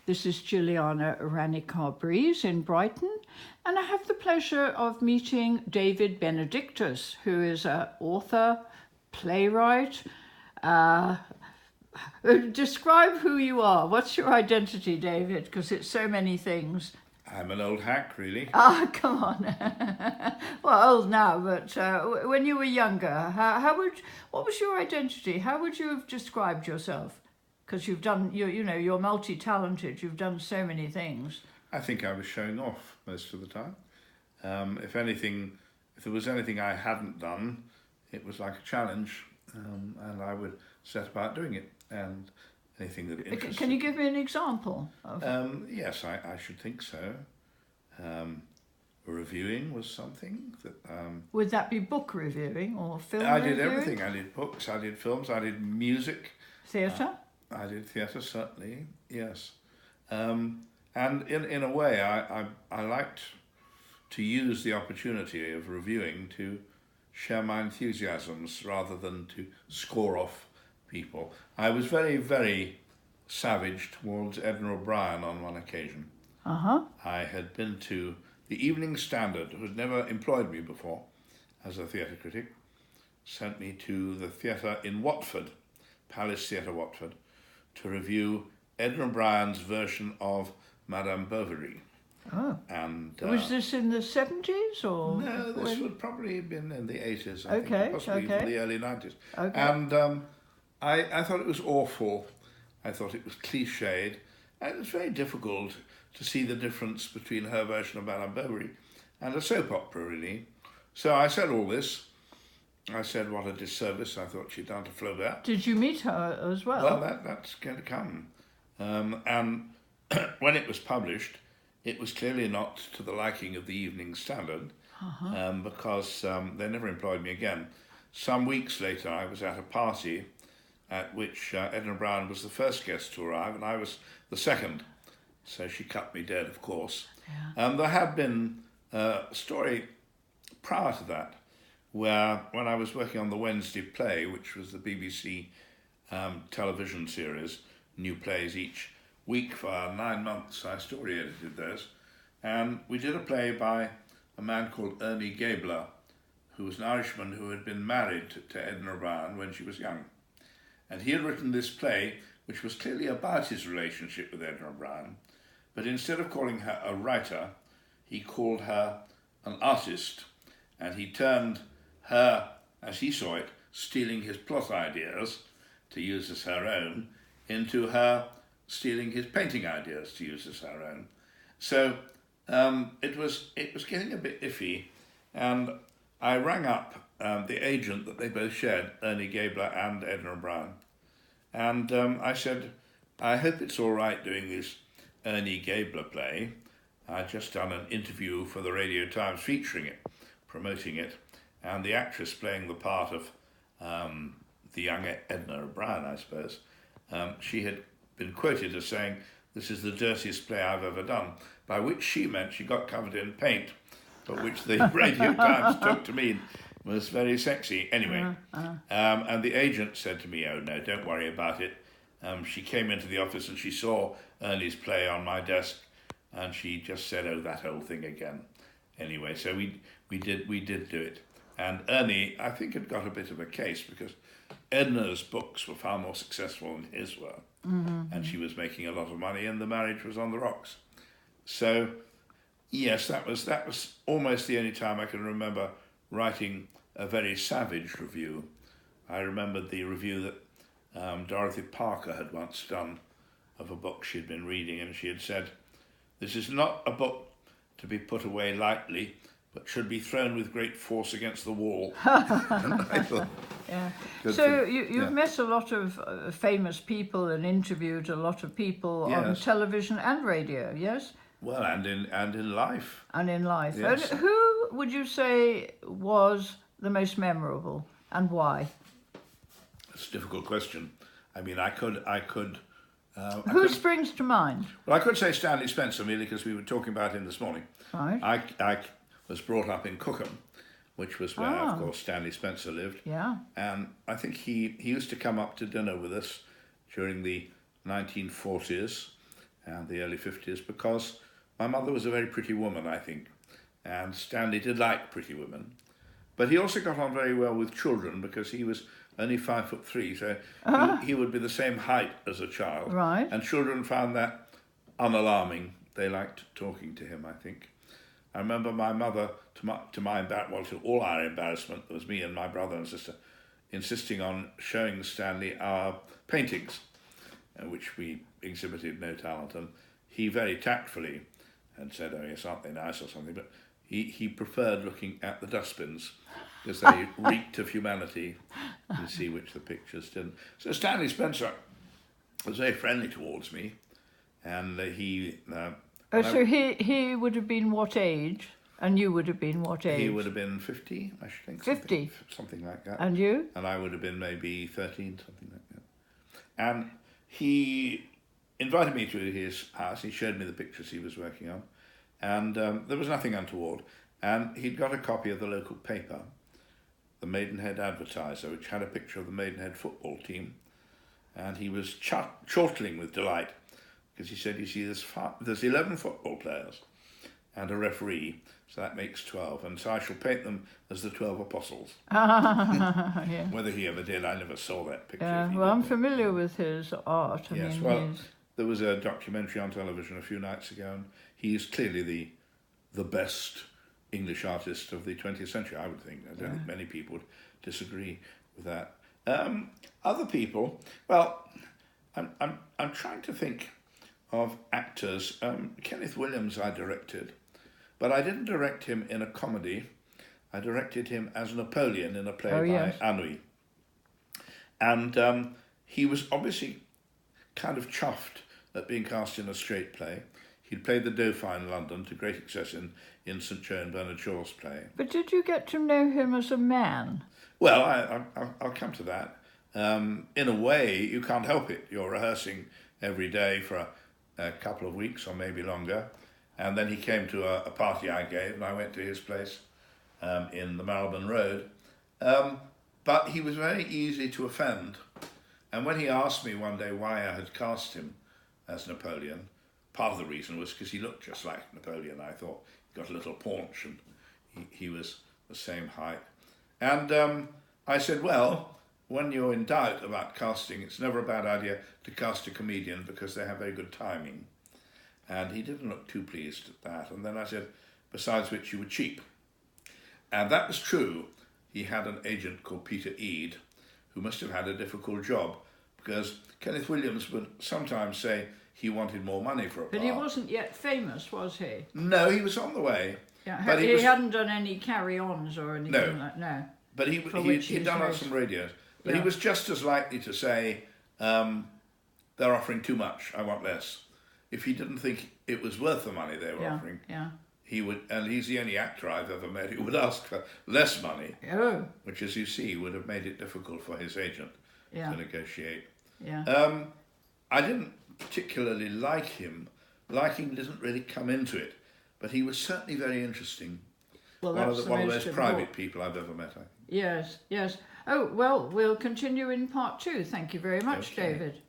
This is Jilliana Ranicar-Breese in Brighton, and I have the pleasure of meeting David Benedictus, who is an author, playwright. Describe who you are. What's your identity, David? Because it's so many things. I'm an old hack, really. Ah, come on. Well, old now, but when you were younger, what was your identity? How would you have described yourself? Because you've done, you're multi-talented. You've done so many things. I think I was showing off most of the time. If there was anything I hadn't done, it was like a challenge, and I would set about doing it. And anything that interested. Can you give me an example? Yes, I should think so. Reviewing was something that... Would that be book reviewing or film I reviewing? did everything. I did books, I did films, I did music. Theatre? I did theatre, certainly, yes. And in a way, I liked to use the opportunity of reviewing to share my enthusiasms rather than to score off people. I was very, very savage towards Edna OBrien on one occasion. Uh-huh. I had been to the Evening Standard, who had never employed me before as a theatre critic, sent me to the theatre in Watford, Palace Theatre Watford, to review Edna OBrien's version of Madame Bovary. Oh. And was this in the 70s or? No, this would probably have been in the 80s, I Okay, think, possibly okay. even the early 90s. Okay. And I thought it was awful. I thought it was cliched. And it was very difficult to see the difference between her version of Madame Bovary and a soap opera, really. So I said all this. I said what a disservice I thought she'd done to Flaubert. Did you meet her as well? Well, that's going to come. And when it was published, it was clearly not to the liking of the Evening Standard, because they never employed me again. Some weeks later, I was at a party at which Edna OBrien was the first guest to arrive, and I was the second. So she cut me dead, of course. Yeah. There had been a story prior to that, where when I was working on the Wednesday play, which was the BBC television series, new plays each week for 9 months, I story edited those, and we did a play by a man called Ernie Gabler, who was an Irishman who had been married to Edna OBrien when she was young. And he had written this play, which was clearly about his relationship with Edna OBrien, but instead of calling her a writer, he called her an artist, and he turned her, as he saw it, stealing his plot ideas to use as her own, into her stealing his painting ideas to use as her own. So it was getting a bit iffy, and I rang up the agent that they both shared, Ernie Gabler and Edna OBrien, and I said, I hope it's all right doing this Ernie Gabler play. I'd just done an interview for the Radio Times featuring it, promoting it, and the actress playing the part of the young Edna OBrien, I suppose, she had been quoted as saying, "This is the dirtiest play I've ever done," by which she meant she got covered in paint, but which the Radio Times took to mean was very sexy. Anyway, and the agent said to me, "Oh no, don't worry about it." She came into the office and she saw Ernie's play on my desk, and she just said, "Oh, that old thing again." Anyway, so we did do it, and Ernie, I think, had got a bit of a case because Edna's books were far more successful than his were, and she was making a lot of money, and the marriage was on the rocks. So, yes, that was almost the only time I can remember writing a very savage review. I remembered the review that Dorothy Parker had once done of a book she'd been reading, and she had said, "This is not a book to be put away lightly, but should be thrown with great force against the wall." I thought, yeah. So you've met a lot of famous people and interviewed a lot of people on television and radio, yes? Well, and in life. And in life. Yes. And who would you say was the most memorable, and why? It's a difficult question. I mean, I could. Who springs to mind? Well, I could say Stanley Spencer, merely because we were talking about him this morning. Right. I was brought up in Cookham, which was where, of course, Stanley Spencer lived. Yeah. And I think he used to come up to dinner with us during the 1940s, and the early 50s, because my mother was a very pretty woman, I think, and Stanley did like pretty women. But he also got on very well with children because he was only 5'3", so he would be the same height as a child. Right. And children found that unalarming. They liked talking to him, I think. I remember my mother, to all our embarrassment, there was me and my brother and sister, insisting on showing Stanley our paintings, which we exhibited no talent. And he very tactfully had said, "Oh yes, aren't they nice," or something, but he preferred looking at the dustbins because they reeked of humanity. You see which the pictures didn't. So Stanley Spencer was very friendly towards me, and he would have been what age? And you would have been what age? He would have been 50, I should think. 50? Something like that. And you? And I would have been maybe 13, something like that. And he invited me to his house. He showed me the pictures he was working on. And there was nothing untoward. And he'd got a copy of the local paper, the Maidenhead Advertiser, which had a picture of the Maidenhead football team. And he was chortling with delight, because he said, "You see, there's 11 football players and a referee, so that makes 12, and so I shall paint them as the 12 apostles." Yeah. Whether he ever did, I never saw that picture. Well, I'm familiar with his art. Yes, there was a documentary on television a few nights ago, and he is clearly the best English artist of the 20th century, I would think. I don't think many people would disagree with that. Other people, well, I'm trying to think of actors. Kenneth Williams I directed, but I didn't direct him in a comedy. I directed him as Napoleon in a play by Anouilh. And he was obviously kind of chuffed at being cast in a straight play. He'd played the Dauphin in London to great success in St. Joe and Bernard Shaw's play. But did you get to know him as a man? Well, I'll come to that. In a way, you can't help it. You're rehearsing every day for a couple of weeks or maybe longer. And then he came to a party I gave, and I went to his place in the Marylebone Road. But he was very easy to offend. And when he asked me one day why I had cast him as Napoleon, part of the reason was because he looked just like Napoleon. I thought he got a little paunch, and he was the same height. And I said, well, when you're in doubt about casting, it's never a bad idea to cast a comedian because they have very good timing. And he didn't look too pleased at that. And then I said, besides which you were cheap. And that was true. He had an agent called Peter Eade, who must have had a difficult job, because Kenneth Williams would sometimes say he wanted more money for a part. But he wasn't yet famous, was he? No, he was on the way. Yeah, but he hadn't done any carry-ons or anything like that. No. But he'd done on some radios. But he was just as likely to say, they're offering too much, I want less. If he didn't think it was worth the money they were offering, he would, and he's the only actor I've ever met who would ask for less money, which, as you see, would have made it difficult for his agent to negotiate. Yeah. I didn't particularly like him. Liking didn't really come into it, but he was certainly very interesting. Well, one of those private people I've ever met, I think. Yes, yes. Oh, well, we'll continue in part 2. Thank you very much, David.